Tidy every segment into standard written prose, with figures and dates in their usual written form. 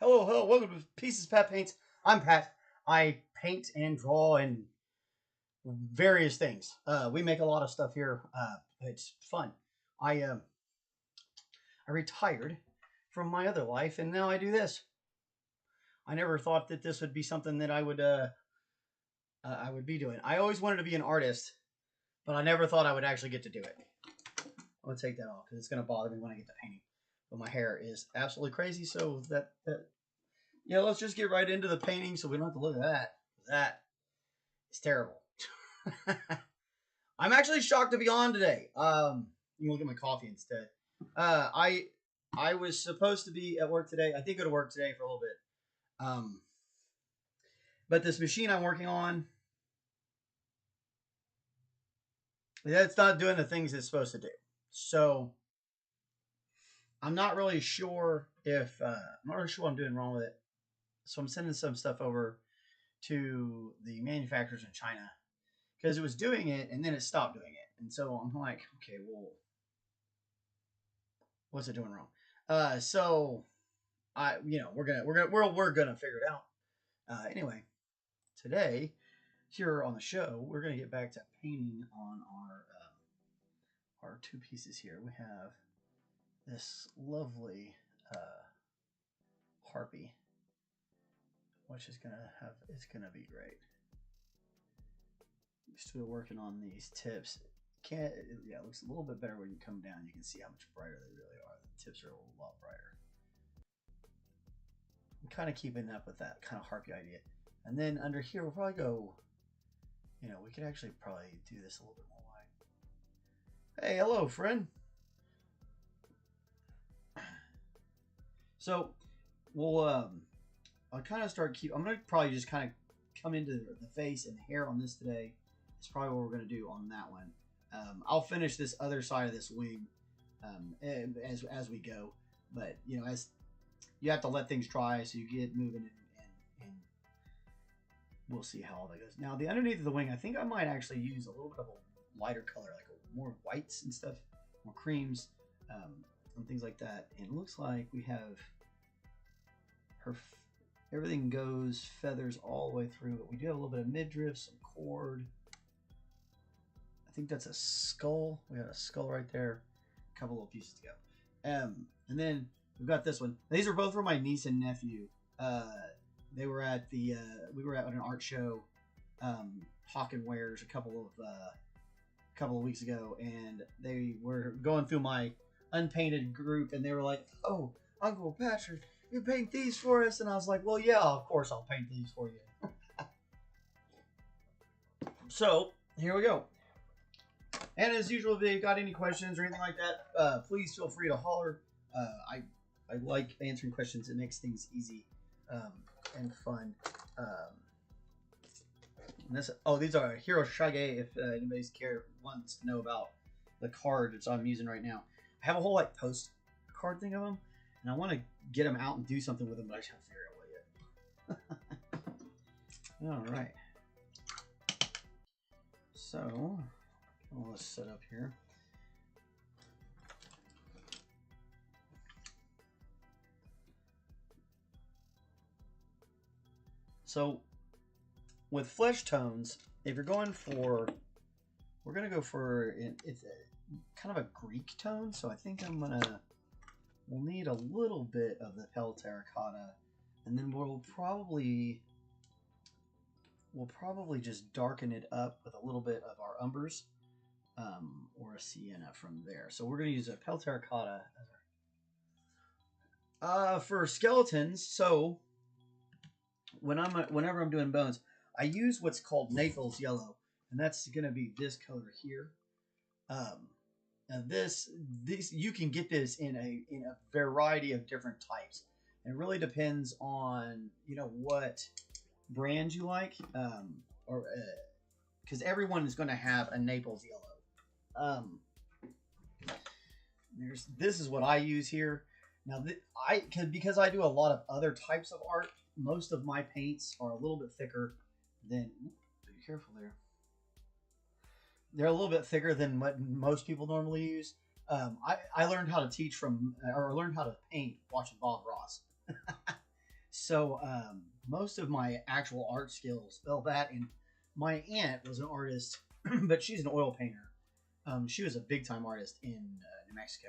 Hello, hello, welcome to Pieces Pat Paints. I'm Pat. I paint and draw and various things. We make a lot of stuff here. It's fun. I retired from my other life and now I do this. I never thought that this would be something that I would be doing. I always wanted to be an artist, but I never thought I would actually get to do it. I'll take that off because it's going to bother me when I get to painting. But my hair is absolutely crazy, so yeah, let's just get right into the painting so we don't have to look at that. That is terrible. I'm actually shocked to be on today. You can look at my coffee instead. I was supposed to be at work today. I did go to work today for a little bit. But this machine I'm working on, it's not doing the things it's supposed to do. So I'm not really sure if I'm not really sure what I'm doing wrong with it. So I'm sending some stuff over to the manufacturers in China because it was doing it and then it stopped doing it. And so I'm like, okay, well, what's it doing wrong? So we're gonna figure it out. Anyway, today here on the show, we're gonna get back to painting on our two pieces here. We have this lovely Harpy, which is it's gonna be great. Still working on these tips. It looks a little bit better when you come down. You can see how much brighter they really are. The tips are a lot brighter. I'm kind of keeping up with that kind of Harpy idea. And then under here, we'll probably go. We could actually probably do this a little bit more wide. Hey, hello, friend. So we'll I'll kind of I'm gonna probably just kind of come into the face and the hair on this today. That's probably what we're gonna do on that one. I'll finish this other side of this wing as we go, but as you have to let things dry so you get moving and we'll see how all that goes. Now the underneath of the wing, I think I might actually use a little bit of a lighter color, like more whites and stuff, more creams. And things like that. And it looks like we have everything goes feathers all the way through, but we do have a little bit of midriff, some cord. I think that's a skull. We got a skull right there. A couple little pieces to go. And then we've got this one. These are both for my niece and nephew. They were at we were at an art show, Hawk and Wares, a couple of weeks ago, and they were going through my unpainted group, and they were like, "Oh, Uncle Patrick, you paint these for us?" And I was like, "Well, yeah, of course I'll paint these for you." So here we go. And as usual, if you've got any questions or anything like that, please feel free to holler. I like answering questions. It makes things easy and fun. These are Hiro Shage. If anybody's wants to know about the card that I'm using right now. I have a whole postcard thing of them, and I want to get them out and do something with them, but I just haven't figured out what yet. All right. So let's set up here. So with flesh tones, if you're going for, we're gonna go for it's kind of a Greek tone, so I think we'll need a little bit of the pale terracotta, and then we'll probably we'll probably just darken it up with a little bit of our umbers, or a sienna from there. So we're going to use a pale terracotta as our for skeletons. So whenever I'm doing bones, I use what's called Naples yellow, and that's going to be this color here. Now this you can get this in a variety of different types. It really depends on what brand you like, or because everyone is going to have a Naples yellow. This is what I use here. Now because I do a lot of other types of art, most of my paints are a little bit thicker than. Be careful there. They're a little bit thicker than what most people normally use. I learned how to teach or learned how to paint watching Bob Ross. So most of my actual art skills, and my aunt was an artist, but she's an oil painter. She was a big time artist in New Mexico,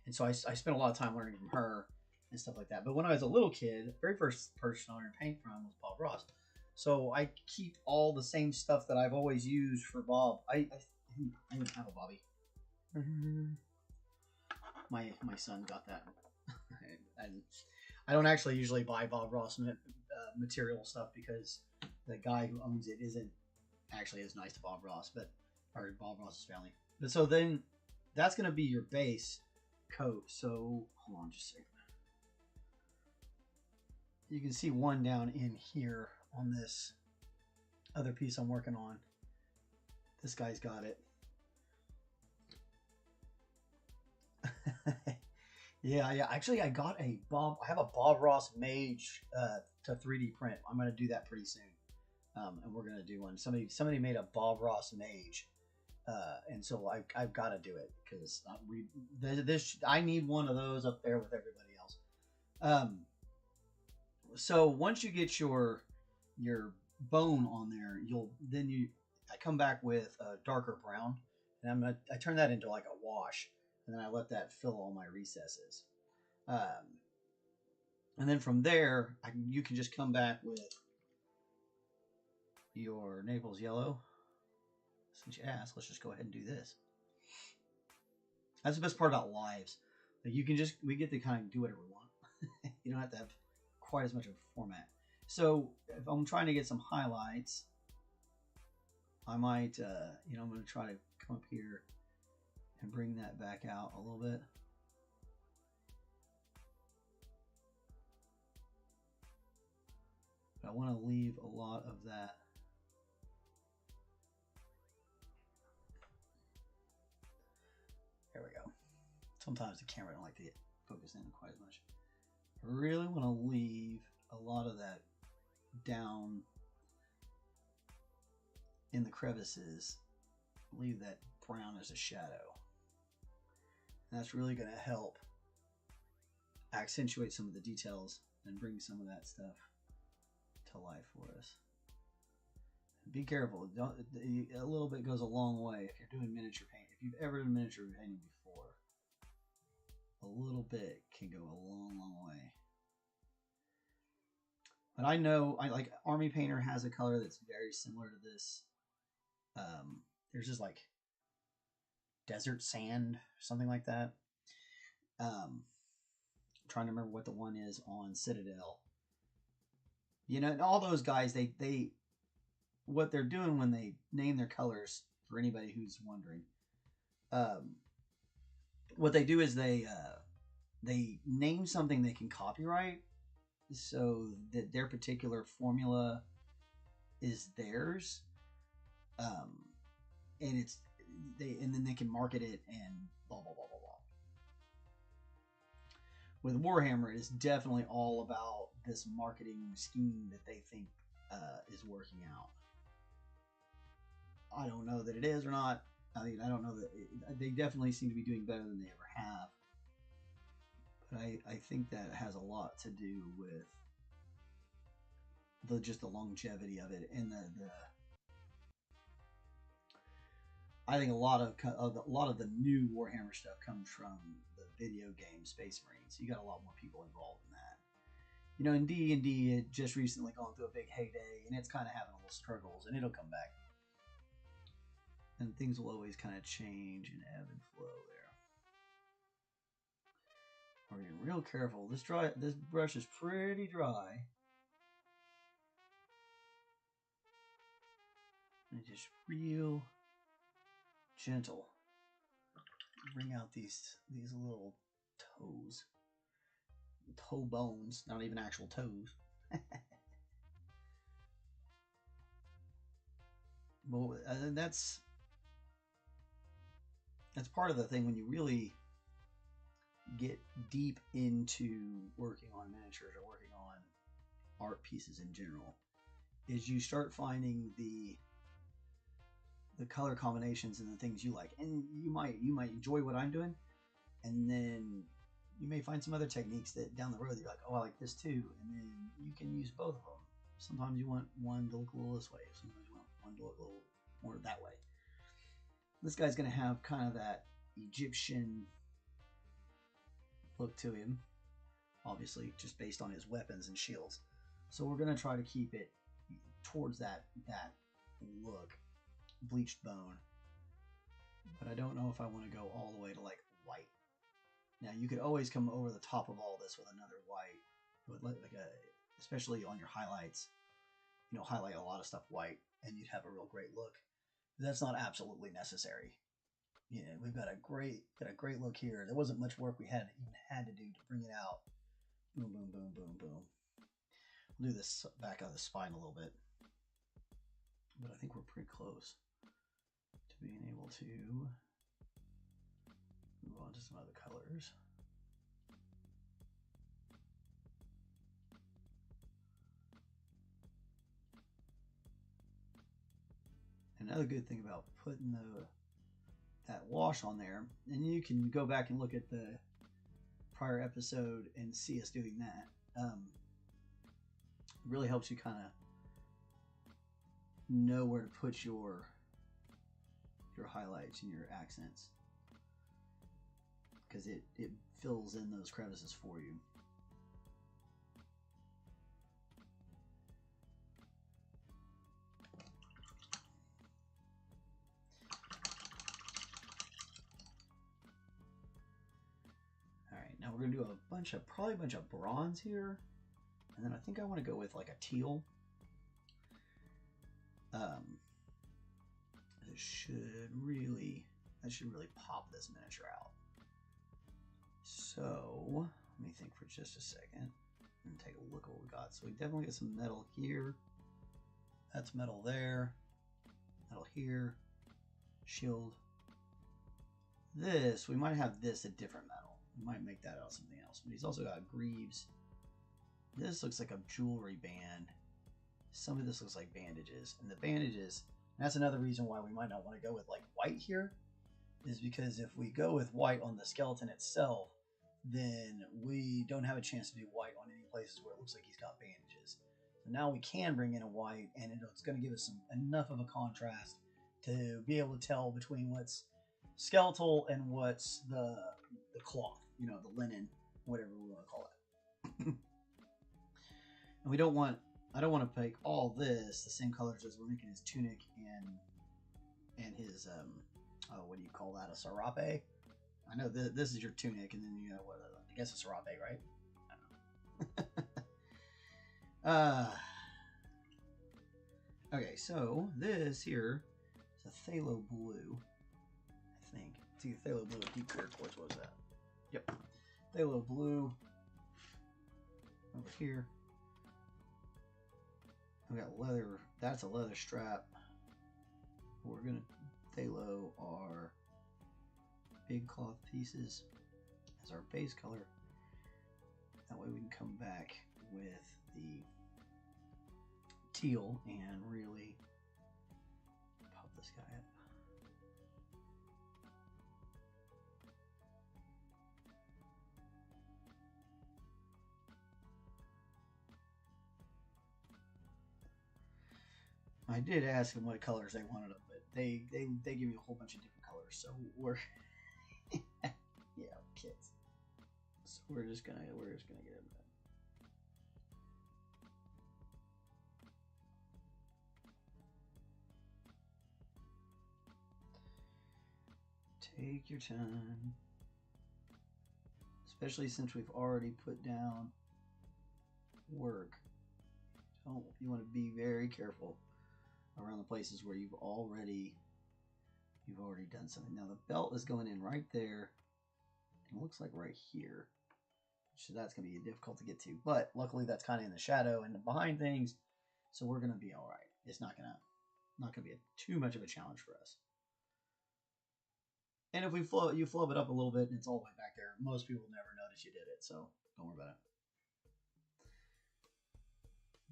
and so I spent a lot of time learning from her and stuff like that. But when I was a little kid, the very first person I learned to paint from was Bob Ross. So I keep all the same stuff that I've always used for Bob. I didn't have a Bobby. My son got that. I don't actually usually buy Bob Ross material stuff because the guy who owns it isn't actually as nice to Bob Ross, or Bob Ross's family. But so then that's going to be your base coat. So hold on just a second. You can see one down in here on this other piece I'm working on. This guy's got it. yeah. Actually, I have a Bob Ross Mage to 3D print. I'm going to do that pretty soon. And we're going to do one. Somebody made a Bob Ross Mage. And so I've got to do it because I need one of those up there with everybody else. So once you get your bone on there, I come back with a darker brown, and I turn that into like a wash, and then I let that fill all my recesses. And then from there, you can just come back with your Naples yellow. Since you asked, let's just go ahead and do this. That's the best part about lives. Like we get to kind of do whatever we want. You don't have to have quite as much of a format. So if I'm trying to get some highlights, I might, I'm going to try to come up here and bring that back out a little bit. But I want to leave a lot of that. There we go. Sometimes the camera don't like to get focused in quite as much. I really want to leave a lot of that down in the crevices. Leave that brown as a shadow. And that's really going to help accentuate some of the details and bring some of that stuff to life for us. Be careful. A little bit goes a long way if you're doing miniature paint. If you've ever done miniature painting before, a little bit can go a long, long way. But I know, like Army Painter has a color that's very similar to this. There's just like desert sand, something like that. I'm trying to remember what the one is on Citadel. And all those guys, they what they're doing when they name their colors, for anybody who's wondering, what they do is they name something they can copyright, so that their particular formula is theirs, and then they can market it and blah blah blah blah blah. With Warhammer, it's definitely all about this marketing scheme that they think is working out. I don't know that it is or not. I don't know that they definitely seem to be doing better than they ever have. But I think that has a lot to do with just the longevity of it, and I think a lot of the new Warhammer stuff comes from the video game Space Marines. You got a lot more people involved in that, You know, in D&D, it just recently gone through a big heyday, and it's kind of having a little struggles, and it'll come back. And things will always kind of change and ebb and flow there. We're getting real careful. This brush is pretty dry. And just real gentle. Bring out these little toes. Toe bones, not even actual toes. But that's part of the thing when you really get deep into working on miniatures or working on art pieces in general, is you start finding the color combinations and the things you like, and you might enjoy what I'm doing, and then you may find some other techniques that down the road you're like, oh, I like this too, and then you can use both of them. Sometimes you want one to look a little this way, sometimes you want one to look a little more that way. This guy's going to have kind of that Egyptian look to him, obviously, just based on his weapons and shields. So we're going to try to keep it towards that look, bleached bone. But I don't know if I want to go all the way to like white. Now you could always come over the top of all this with another white, with like especially on your highlights. You know, highlight a lot of stuff white, and you'd have a real great look. But that's not absolutely necessary. You know, we've got a great look here. There wasn't much work we had to do to bring it out. Boom, boom, boom, boom, boom. We'll do this back on the spine a little bit, but I think we're pretty close to being able to move on to some other colors. Another good thing about putting that wash on there, and you can go back and look at the prior episode and see us doing that. It really helps you kind of know where to put your highlights and your accents, because it fills in those crevices for you. Alright, now we're going to do probably a bunch of bronze here, and then I think I want to go with like a teal. That should really pop this miniature out. So let me think for just a second and take a look at what we got. So we definitely get some metal here. That's metal there. Metal here. Shield. This, we might have this a different metal. We might make that out of something else. But he's also got greaves. This looks like a jewelry band. Some of this looks like bandages. And the bandages, that's another reason why we might not want to go with like white here, is because if we go with white on the skeleton itself, then we don't have a chance to do white on any places where it looks like he's got bandages. So now we can bring in a white, and it's going to give us enough of a contrast to be able to tell between what's skeletal and what's the cloth, you know, the linen, whatever we want to call it. And I don't want to make all this the same colors as we're making his tunic and his what do you call that, a serape? I know this is your tunic, and then you know what, I guess a serape, right? I don't know. Okay, so this here is a phthalo blue, I think. It's either phthalo blue or deep clear quartz. What was that? Yep, phthalo blue over here. We got leather. That's a leather strap. We're gonna phthalo our big cloth pieces as our base color. That way we can come back with the teal and really pop this guy up. I did ask them what colors they wanted, but they give me a whole bunch of different colors. So we're yeah, kids. So we're just gonna get into that. Take your time. Especially since we've already put down work. You want to be very careful around the places where you've already done something. Now the belt is going in right there. It looks like right here. So that's going to be difficult to get to. But luckily that's kind of in the shadow and behind things. So we're going to be all right. It's not going to be too much of a challenge for us. And if you flub it up a little bit and it's all the way back there, most people never notice you did it. So don't worry about it.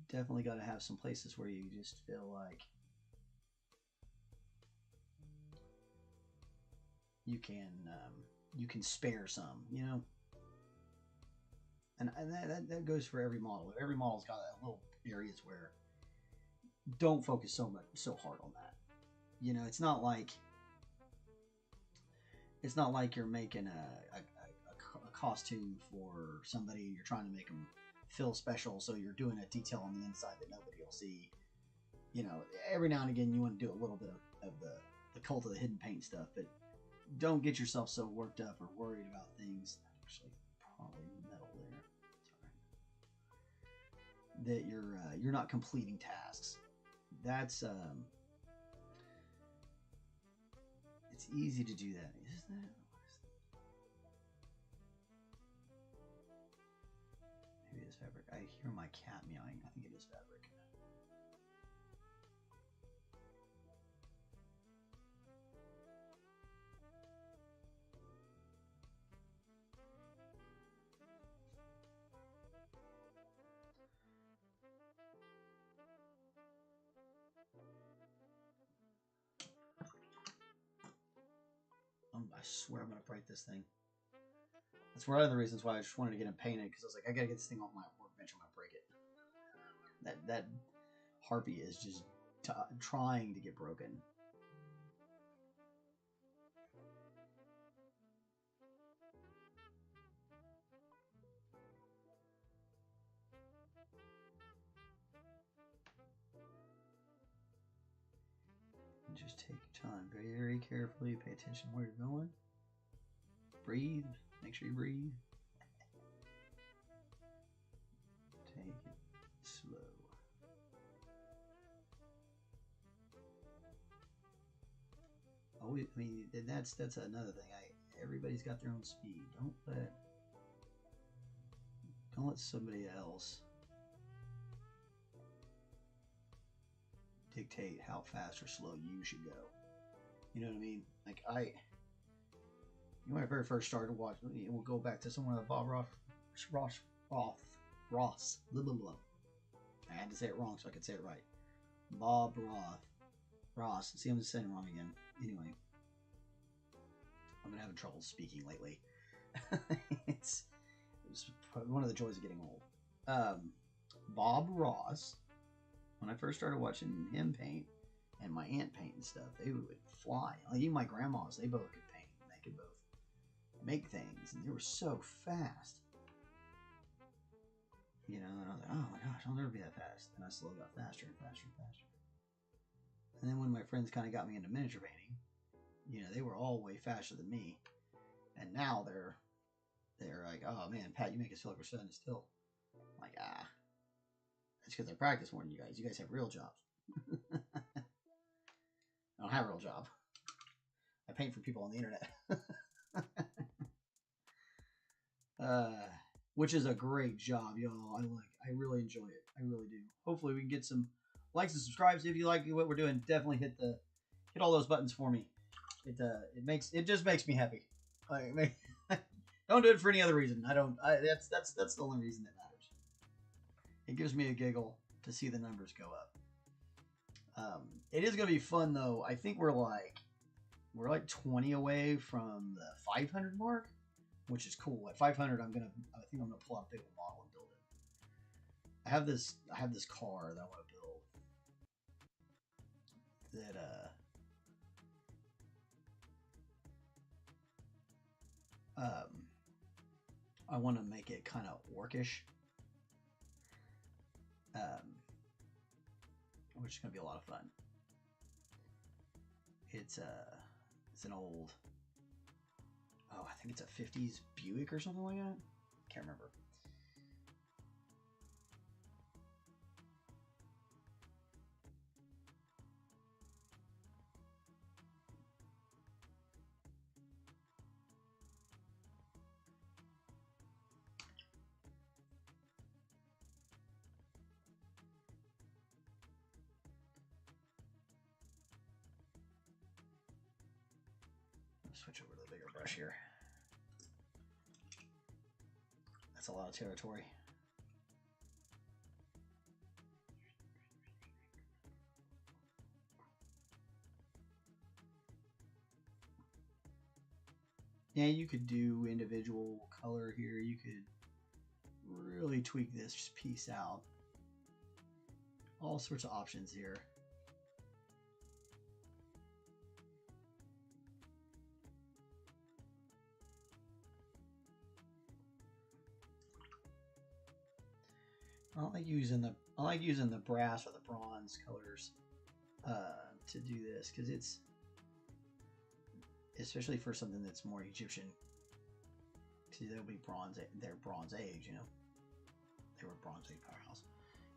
Definitely got to have some places where you just feel like you can spare some, you know. And that goes for every model. Every model's got little areas where don't focus so hard on that. You know, it's not like you're making a costume for somebody and you're trying to make them feel special, so you're doing a detail on the inside that nobody will see. You know, every now and again you want to do a little bit of the cult of the hidden paint stuff, but don't get yourself so worked up or worried about things. Actually, probably metal there. That you're not completing tasks. That's it's easy to do that. Is that? Maybe it is fabric. I hear my cat meowing. I think it is fabric. I swear I'm going to break this thing. That's one of the reasons why I just wanted to get it painted, because I was like, I got to get this thing off my workbench. I'm going to break it. That Harpy is just trying to get broken. And just take your time very carefully. Pay attention where you're going. Breathe. Make sure you breathe. Take it slow. Oh, I mean, that's another thing. Everybody's got their own speed. Don't let somebody else dictate how fast or slow you should go. You know what I mean? Like when I very first started watching, we'll go back to someone like Bob Ross. Blah, blah, blah. I had to say it wrong so I could say it right. Bob Ross. See, I'm just saying it wrong again. Anyway, I've been having trouble speaking lately. It's one of the joys of getting old. Bob Ross. When I first started watching him paint and my aunt paint and stuff, they would fly. Like even my grandmas, they both could paint. They could both make things, and they were so fast. You know, and I was like, oh my gosh, I'll never be that fast. And I slowly got faster and faster and faster. And then when my friends kind of got me into miniature painting, you know, they were all way faster than me. And now they're like, oh man, Pat, you make us feel like we're standing still. I'm like, that's because I practice more than you guys. You guys have real jobs. I don't have a real job. I paint for people on the internet. Which is a great job, y'all. I really enjoy it. I really do. Hopefully we can get some likes and subscribes. If you like what we're doing, definitely hit all those buttons for me. It just makes me happy. Don't do it for any other reason. That's the only reason that matters. It gives me a giggle to see the numbers go up. It is going to be fun though. I think we're like 20 away from the 500 mark, which is cool. At 500, I think I'm gonna pull out a big model and build it. I have this car that I want to build. That I want to make it kind of orcish. Which is gonna be a lot of fun. It's an old oh, I think it's a 50s Buick or something like that. Can't remember. Switch over to the bigger brush here. That's a lot of territory. Yeah, you could do individual color here. You could really tweak this piece out. All sorts of options here. I like using the brass or the bronze colors to do this, because it's, especially for something that's more Egyptian. See, they'll be they're Bronze Age, you know. They were Bronze Age powerhouse,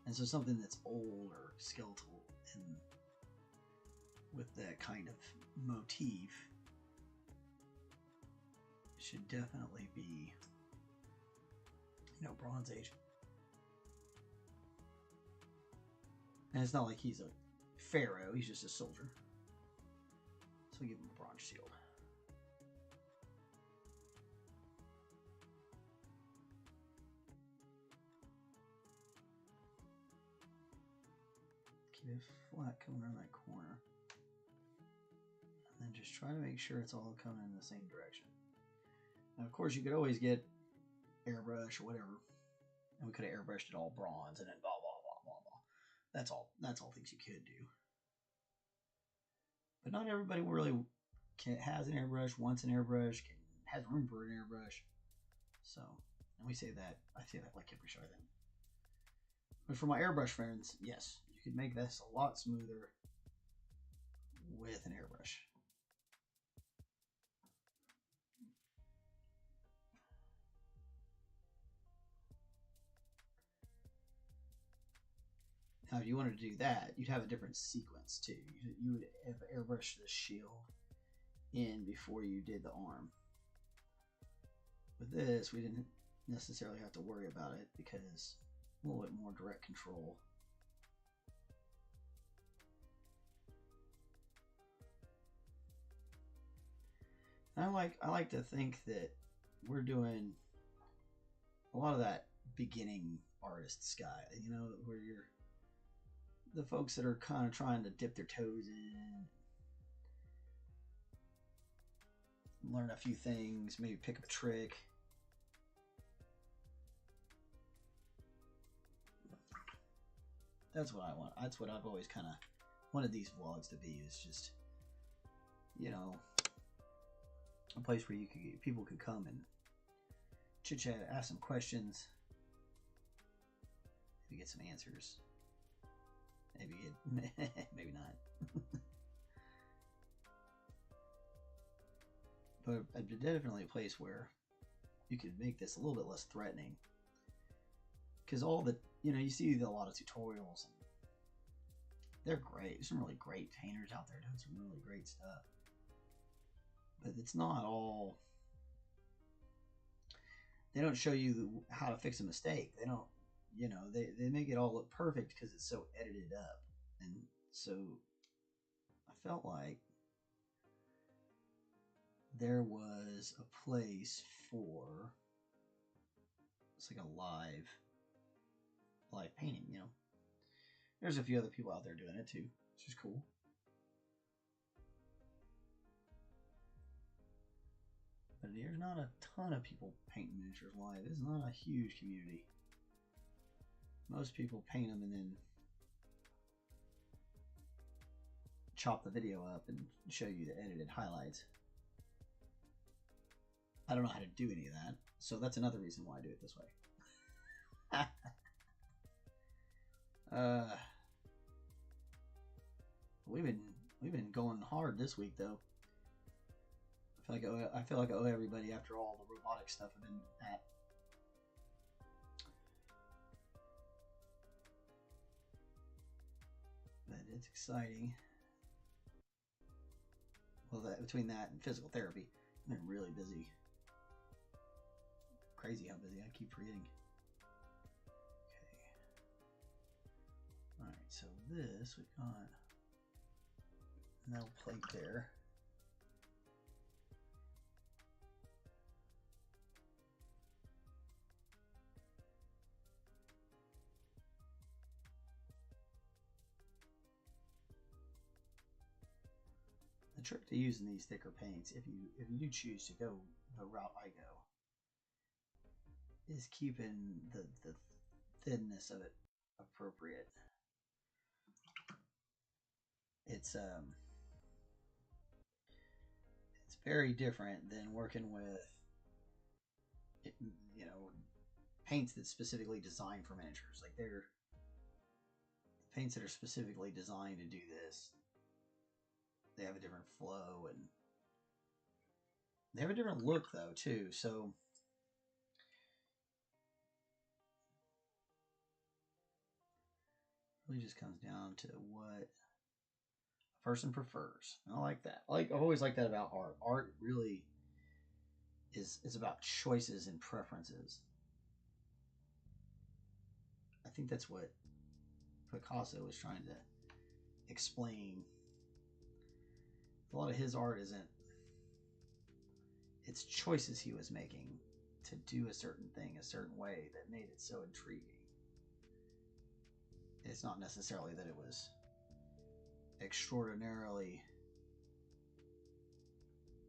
and so something that's old or skeletal and with that kind of motif should definitely be, you know, Bronze Age. And it's not like he's a pharaoh, he's just a soldier. So we give him a bronze shield. Keep it flat coming around that corner. And then just try to make sure it's all coming in the same direction. Now, of course, you could always get airbrush or whatever. And we could have airbrushed it all bronze and then blah, blah, blah, blah, blah. That's all things you could do. But not everybody really has an airbrush, wants an airbrush, has room for an airbrush. So, and I say that like every show, I think. But for my airbrush friends, yes, you could make this a lot smoother with an airbrush. Now, if you wanted to do that, you'd have a different sequence too. You would have airbrushed the shield in before you did the arm. With this, we didn't necessarily have to worry about it because a little bit more direct control. And I like to think that we're doing a lot of that beginning artist guy, you know, where you're the folks that are kind of trying to dip their toes in, learn a few things, maybe pick up a trick. That's what I want. That's what I've always kind of wanted these vlogs to be, is just, you know, a place where people could come and chit chat, ask some questions, maybe get some answers. Maybe not. But definitely a place where you could make this a little bit less threatening. Because all the, you know, you see a lot of tutorials, and they're great. There's some really great painters out there doing some really great stuff. But it's not all, they don't show you how to fix a mistake. They don't, you know, they make it all look perfect because it's so edited up. And so I felt like there was a place for, it's like a live painting, you know. There's a few other people out there doing it too, which is cool. But there's not a ton of people painting miniatures live. It's not a huge community. Most people paint them and then chop the video up and show you the edited highlights. I don't know how to do any of that, so that's another reason why I do it this way. We've been going hard this week though. I I feel like I owe everybody after all the robotic stuff I've been at. But it's exciting. Well, between that and physical therapy, I've been really busy. Crazy how busy I keep forgetting. Okay. Alright, so this, we've got a metal plate there. The trick to using these thicker paints, if you do choose to go the route I go, is keeping the thinness of it appropriate. It's very different than working with, you know, paints that's specifically designed for miniatures. Like, they're paints that are specifically designed to do this. They have a different flow and they have a different look though too. So it really just comes down to what a person prefers. And I like that. I've always liked that about art. Art really is about choices and preferences. I think that's what Picasso was trying to explain. A lot of his art isn't, it's choices he was making to do a certain thing a certain way that made it so intriguing. It's not necessarily that it was extraordinarily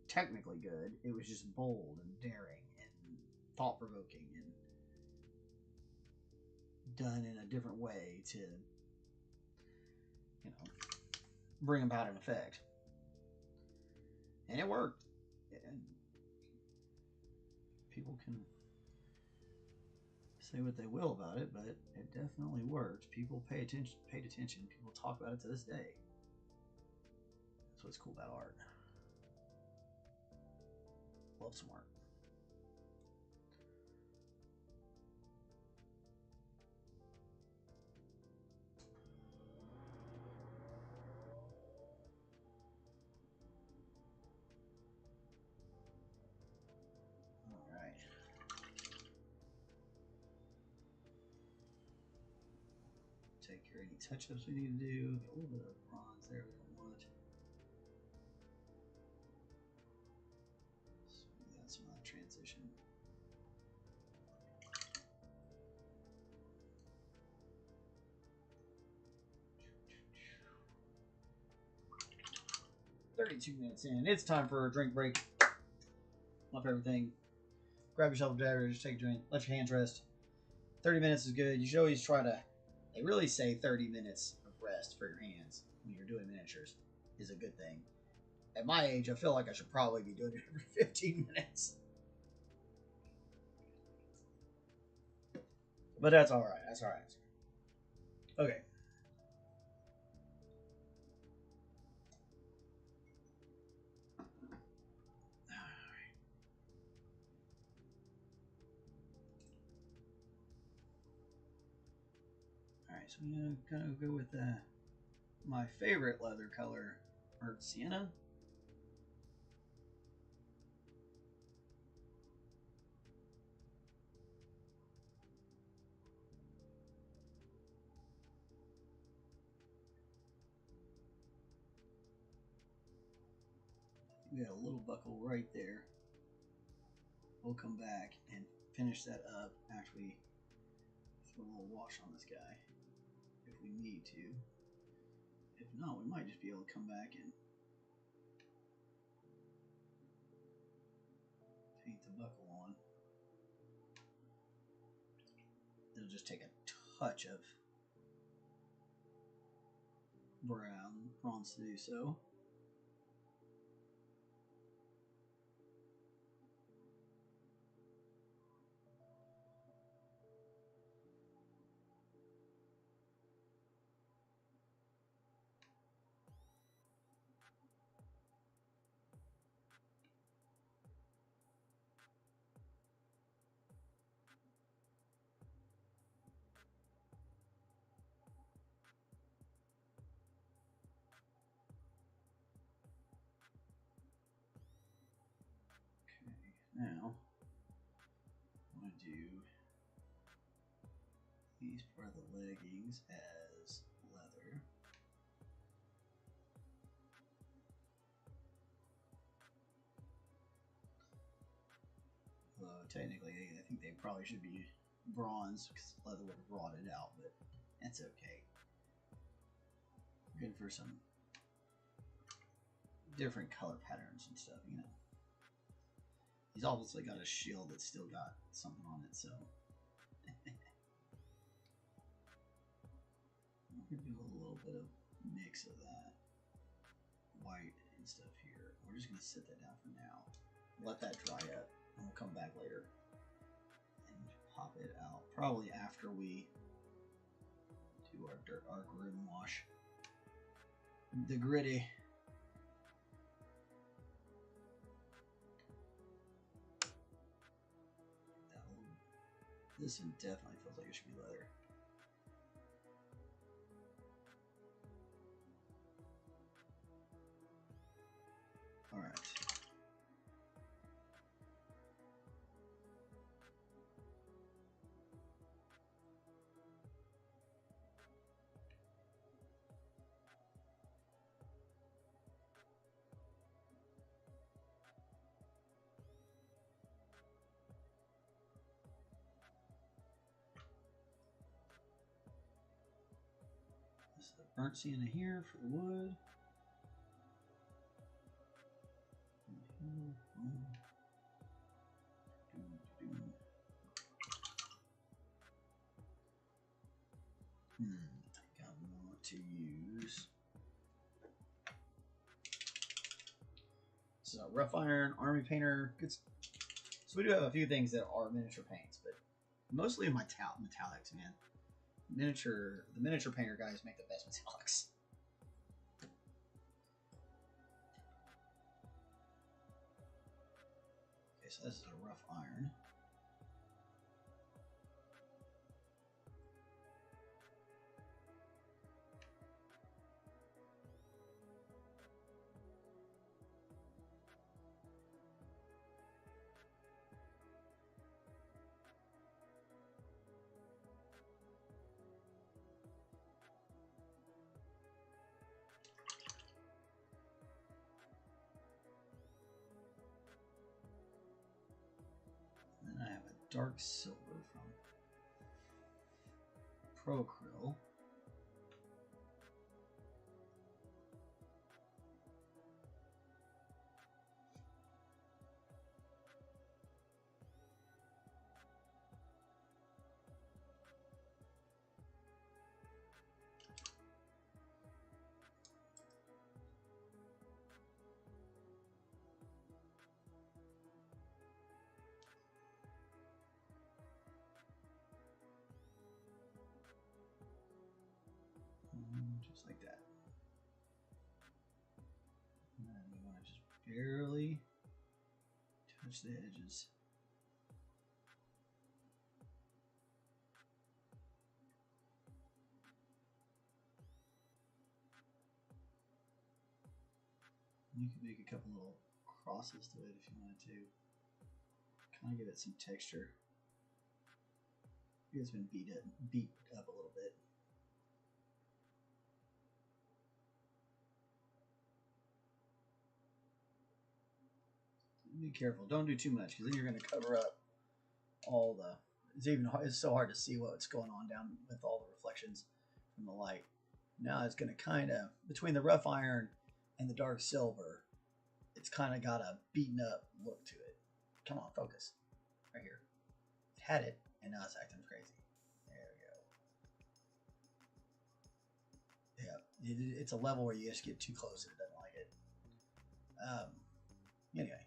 technically good. It was just bold and daring and thought-provoking and done in a different way to, you know, bring about an effect. And it worked. And people can say what they will about it, but it definitely worked. People paid attention. People talk about it to this day. That's what's cool about art. Love some art. Take care of any touch-ups we need to do. A little bit of bronze there we don't want. Smooth out some of that transition. "32 minutes in. It's time for a drink break. Off everything. Grab yourself a beverage, take a drink, let your hands rest. 30 minutes is good. You should always try to, they really say 30 minutes of rest for your hands when you're doing miniatures is a good thing. At my age, I feel like I should probably be doing it every 15 minutes. But that's alright. That's alright. Okay. Alright, so I'm gonna go with my favorite leather color, Earth Sienna. We got a little buckle right there. We'll come back and finish that up after we throw a little wash on this guy if we need to. If not, we might just be able to come back and paint the buckle on. It'll just take a touch of bronze to do so. Now, I'm going to do these part of the leggings as leather. Although technically, I think they probably should be bronze because leather would have rotted out, but that's okay. Good for some different color patterns and stuff, you know. He's obviously got a shield that's still got something on it, so. We're gonna do a little bit of mix of that white and stuff here. We're just gonna sit that down for now. Let that dry up, and we'll come back later and pop it out. Probably after we do our grim wash. The gritty. This one definitely feels like it should be leather. All right. This is the burnt sienna here for the wood. I want to use so rough iron, army painter. Good. So we do have a few things that are miniature paints, but mostly metallics, man. The miniature painter guys make the best metallics. Okay, so this is a rough iron. And then I have a dark silver from Procryl. Just like that. And then we want to just barely touch the edges. You can make a couple little crosses to it if you wanted to. Kind of give it some texture. It's been beat up a little bit. Be careful. Don't do too much because then you're going to cover up all the. It's so hard to see what's going on down with all the reflections from the light. Now it's going to kind of between the rough iron and the dark silver, it's kind of got a beaten up look to it. Come on, focus right here. It had it, and now it's acting crazy. There we go. Yeah, it's a level where you just get too close and it doesn't like it. Anyway.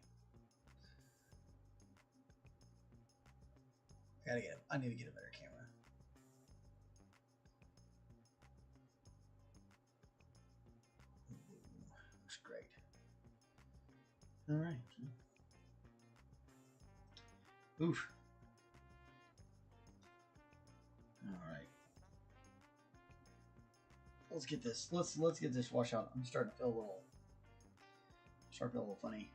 I need to get a better camera. Ooh, looks great. All right. Oof. All right. Let's get this. Let's get this wash out. I'm starting to feel a little funny.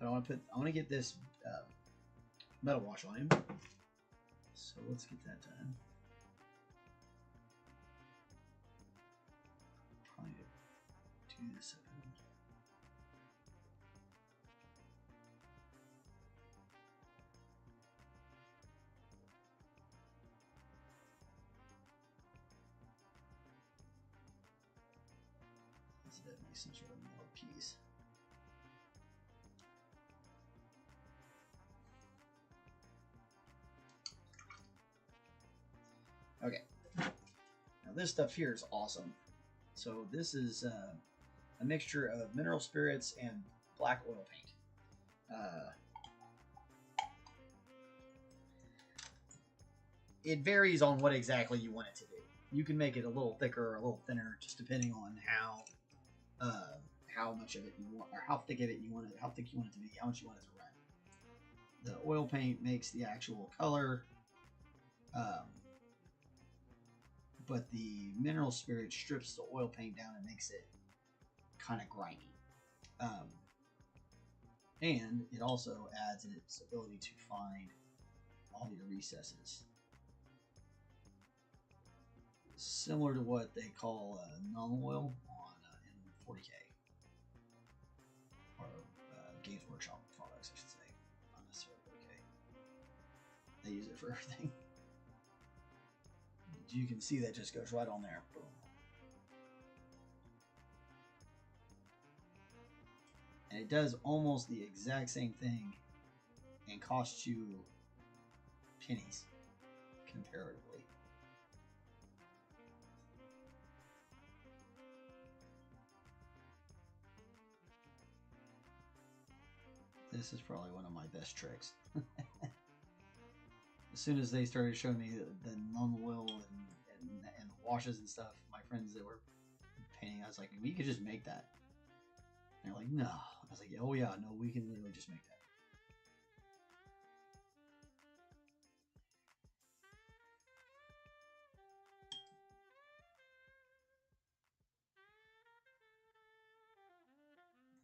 But I want to get this metal wash on him. So let's get that done. Probably do this. This is definitely some sort of metal piece. Okay, now this stuff here is awesome. So this is a mixture of mineral spirits and black oil paint. It varies on what exactly you want it to do. You can make it a little thicker or a little thinner, just depending on how much of it you want, or how thick of it you want it, how thick you want it to be, how much you want it to run. The oil paint makes the actual color. But the mineral spirit strips the oil paint down and makes it kind of grimy. And it also adds its ability to find all your recesses. Similar to what they call null oil on in 40K. Or Games Workshop products, I should say. Not necessarily 40K. They use it for everything. You can see that just goes right on there. Boom. And it does almost the exact same thing and costs you pennies comparatively. This is probably one of my best tricks. As soon as they started showing me the non-oil and the washes and stuff, my friends that were painting, I was like, we could just make that. And they're like, no. I was like, oh yeah, no, we can literally just make that.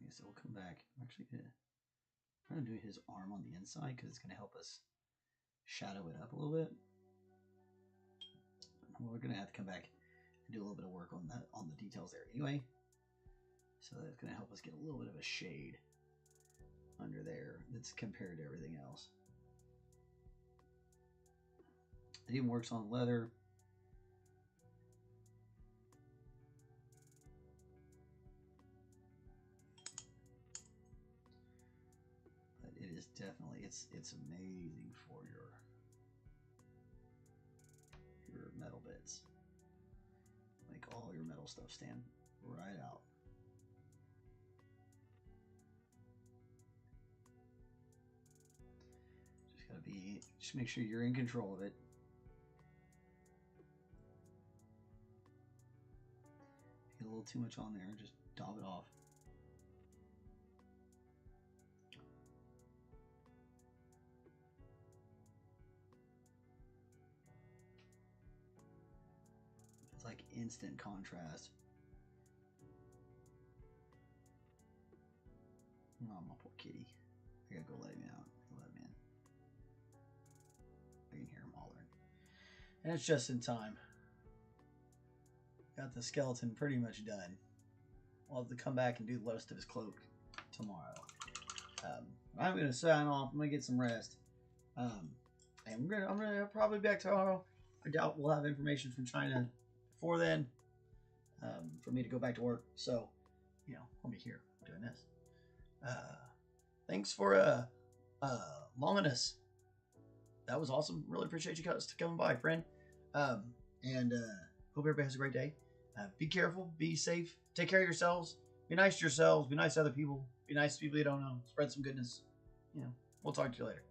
Okay, so we'll come back. I'm actually going to do his arm on the inside because it's going to help us shadow it up a little bit. We're going to have to come back and do a little bit of work on that, on the details there anyway. So that's going to help us get a little bit of a shade under there that's compared to everything else. It even works on leather. But it is definitely, it's amazing for your metal bits. Make all your metal stuff stand right out. Just make sure you're in control of it. Get a little too much on there, just daub it off. It's like instant contrast. Oh, my poor kitty. I gotta go let him out. Let him in. I can hear him hollering. And it's just in time. Got the skeleton pretty much done. We'll have to come back and do the rest of his cloak tomorrow. I'm going to sign off. I'm going to get some rest. And I'm gonna probably be back tomorrow. I doubt we'll have information from China before then for me to go back to work. So, you know, I'll be here doing this. Thanks for longing us. That was awesome. Really appreciate you guys coming by, friend. Hope everybody has a great day. Be careful. Be safe. Take care of yourselves. Be nice to yourselves. Be nice to other people. Be nice to people you don't know. Spread some goodness. You know, we'll talk to you later.